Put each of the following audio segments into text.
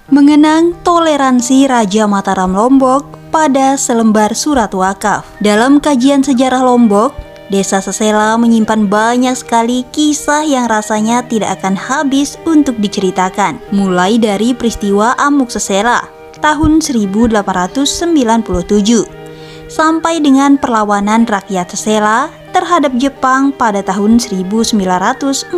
Mengenang toleransi Raja Mataram Lombok pada selembar surat wakaf. Dalam kajian sejarah Lombok, Desa Sesela menyimpan banyak sekali kisah yang rasanya tidak akan habis untuk diceritakan. Mulai dari peristiwa Amuk Sesela tahun 1897 sampai dengan perlawanan rakyat Sesela terhadap Jepang pada tahun 1945.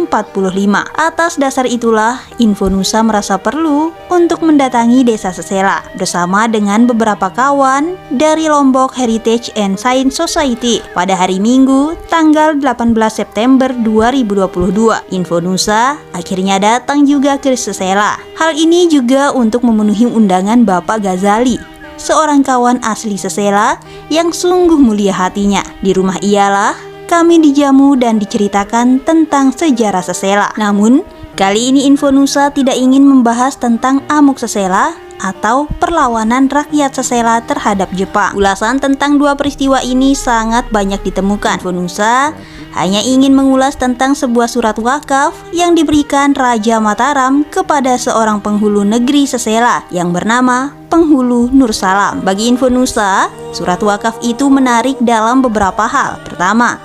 Atas dasar itulah, Infonusa merasa perlu untuk mendatangi Desa Sesela bersama dengan beberapa kawan dari Lombok Heritage and Science Society pada hari Minggu, tanggal 18 September 2022. Infonusa akhirnya datang juga ke Sesela. Hal ini juga untuk memenuhi undangan Bapak Ghazali, seorang kawan asli Sesela yang sungguh mulia hatinya. Di rumah ialah kami dijamu dan diceritakan tentang sejarah Sesela. Namun, kali ini Infonusa tidak ingin membahas tentang Amuk Sesela atau perlawanan rakyat Sesela terhadap Jepang. Ulasan tentang dua peristiwa ini sangat banyak ditemukan. Infonusa hanya ingin mengulas tentang sebuah surat wakaf yang diberikan Raja Mataram kepada seorang penghulu negeri Sesela yang bernama Penghulu Nur Salam. Bagi Infonusa, surat wakaf itu menarik dalam beberapa hal. Pertama,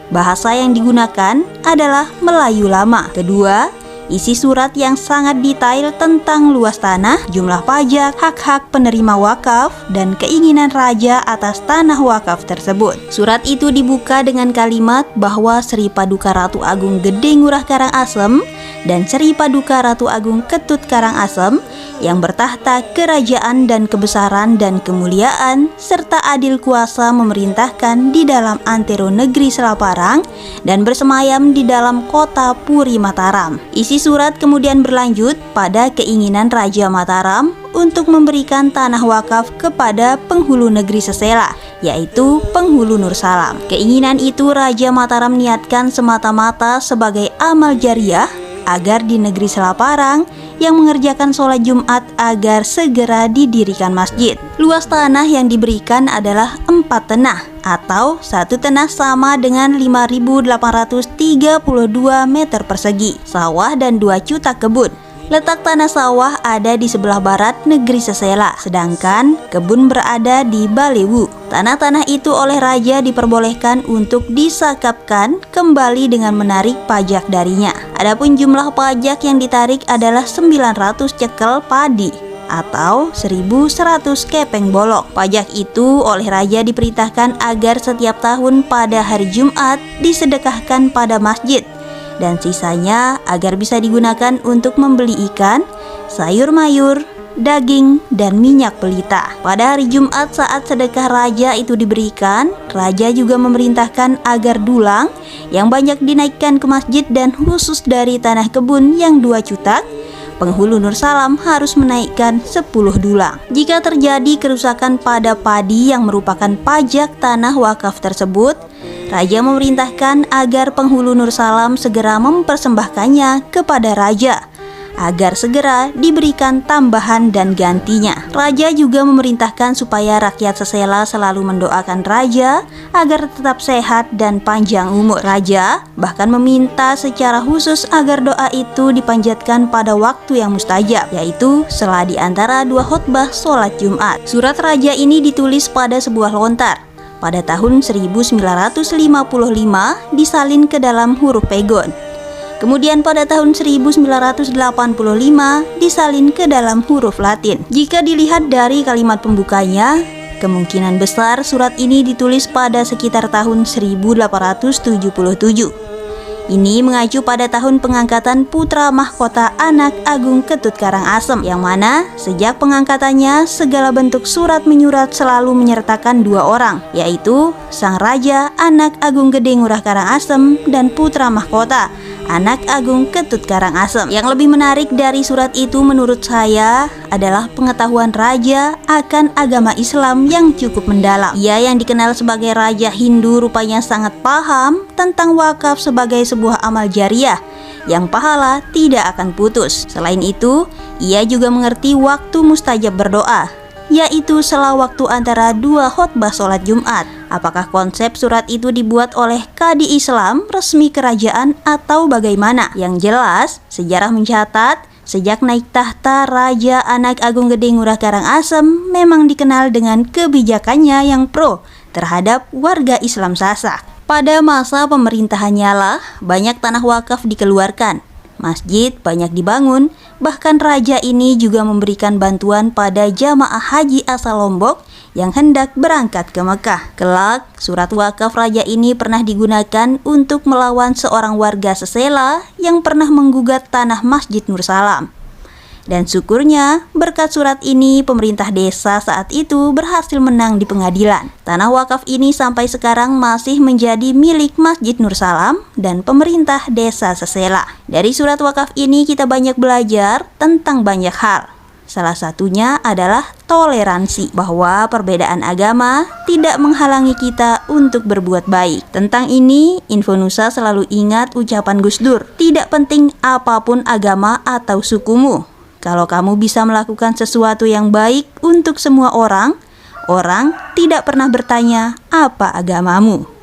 bahasa yang digunakan adalah Melayu lama. Kedua, isi surat yang sangat detail tentang luas tanah, jumlah pajak, hak-hak penerima wakaf, dan keinginan raja atas tanah wakaf tersebut. Surat itu dibuka dengan kalimat bahwa Sri Paduka Ratu Agung Gede Ngurah Karangasem dan Sri Paduka Ratu Agung Ketut Karangasem yang bertahta kerajaan dan kebesaran dan kemuliaan serta adil kuasa memerintahkan di dalam antero negeri Selaparang dan bersemayam di dalam kota Puri Mataram. Isi surat kemudian berlanjut pada keinginan Raja Mataram untuk memberikan tanah wakaf kepada penghulu negeri Sesela, yaitu Penghulu Nur Salam. Keinginan itu Raja Mataram niatkan semata-mata sebagai amal jariah agar di negeri Selaparang yang mengerjakan sholat Jumat agar segera didirikan masjid. Luas tanah yang diberikan adalah 4 tenah atau 1 tenah sama dengan 5.832 meter persegi, sawah dan 2 cutak kebun. Letak tanah sawah ada di sebelah barat negeri Sesela, sedangkan kebun berada di Balewu. Tanah-tanah itu oleh raja diperbolehkan untuk disakapkan kembali dengan menarik pajak darinya. Adapun jumlah pajak yang ditarik adalah 900 cekel padi atau 1.100 kepeng bolok. Pajak itu oleh raja diperintahkan agar setiap tahun pada hari Jumat disedekahkan pada masjid, dan sisanya agar bisa digunakan untuk membeli ikan, sayur mayur, daging, dan minyak pelita. Pada hari Jumat saat sedekah raja itu diberikan, raja juga memerintahkan agar dulang yang banyak dinaikkan ke masjid, dan khusus dari tanah kebun yang 2 cutak, Penghulu Nur Salam harus menaikkan 10 dulang. Jika terjadi kerusakan pada padi yang merupakan pajak tanah wakaf tersebut, raja memerintahkan agar Penghulu Nur Salam segera mempersembahkannya kepada raja agar segera diberikan tambahan dan gantinya. Raja juga memerintahkan supaya rakyat Sesela selalu mendoakan raja agar tetap sehat dan panjang umur. Raja bahkan meminta secara khusus agar doa itu dipanjatkan pada waktu yang mustajab, yaitu sela di antara 2 khutbah sholat Jumat. Surat raja ini ditulis pada sebuah lontar. Pada tahun 1955 disalin ke dalam huruf pegon. Kemudian pada tahun 1985 disalin ke dalam huruf Latin. Jika dilihat dari kalimat pembukanya, kemungkinan besar surat ini ditulis pada sekitar tahun 1877. Ini mengacu pada tahun pengangkatan putra mahkota anak Agung Ketut Karangasem, yang mana sejak pengangkatannya segala bentuk surat menyurat selalu menyertakan 2 orang, yaitu sang raja anak Agung Gede Ngurah Karangasem dan putra mahkota anak Agung Ketut Karangasem. Yang lebih menarik dari surat itu menurut saya adalah pengetahuan raja akan agama Islam yang cukup mendalam. Ia yang dikenal sebagai raja Hindu rupanya sangat paham tentang wakaf sebagai sebuah amal jariah yang pahala tidak akan putus. Selain itu, ia juga mengerti waktu mustajab berdoa, yaitu sela waktu antara 2 khutbah sholat Jumat. Apakah konsep surat itu dibuat oleh Qadi Islam resmi kerajaan atau bagaimana? Yang jelas, sejarah mencatat Sejak naik tahta, Raja Anak Agung Gede Ngurah Karangasem memang dikenal dengan kebijakannya yang pro terhadap warga Islam Sasak. Pada masa pemerintahannya lah, banyak tanah wakaf dikeluarkan, masjid banyak dibangun, bahkan raja ini juga memberikan bantuan pada jamaah haji asal Lombok yang hendak berangkat ke Mekah. Kelak, surat wakaf raja ini pernah digunakan untuk melawan seorang warga Sesela yang pernah menggugat tanah Masjid Nur Salam. Dan syukurnya, berkat surat ini, pemerintah desa saat itu berhasil menang di pengadilan. Tanah wakaf ini sampai sekarang masih menjadi milik Masjid Nur Salam dan pemerintah desa Sesela. Dari surat wakaf ini kita banyak belajar tentang banyak hal. Salah satunya adalah toleransi, bahwa perbedaan agama tidak menghalangi kita untuk berbuat baik. Tentang ini, Infonusa selalu ingat ucapan Gus Dur, tidak penting apapun agama atau sukumu. Kalau kamu bisa melakukan sesuatu yang baik untuk semua orang, orang tidak pernah bertanya apa agamamu.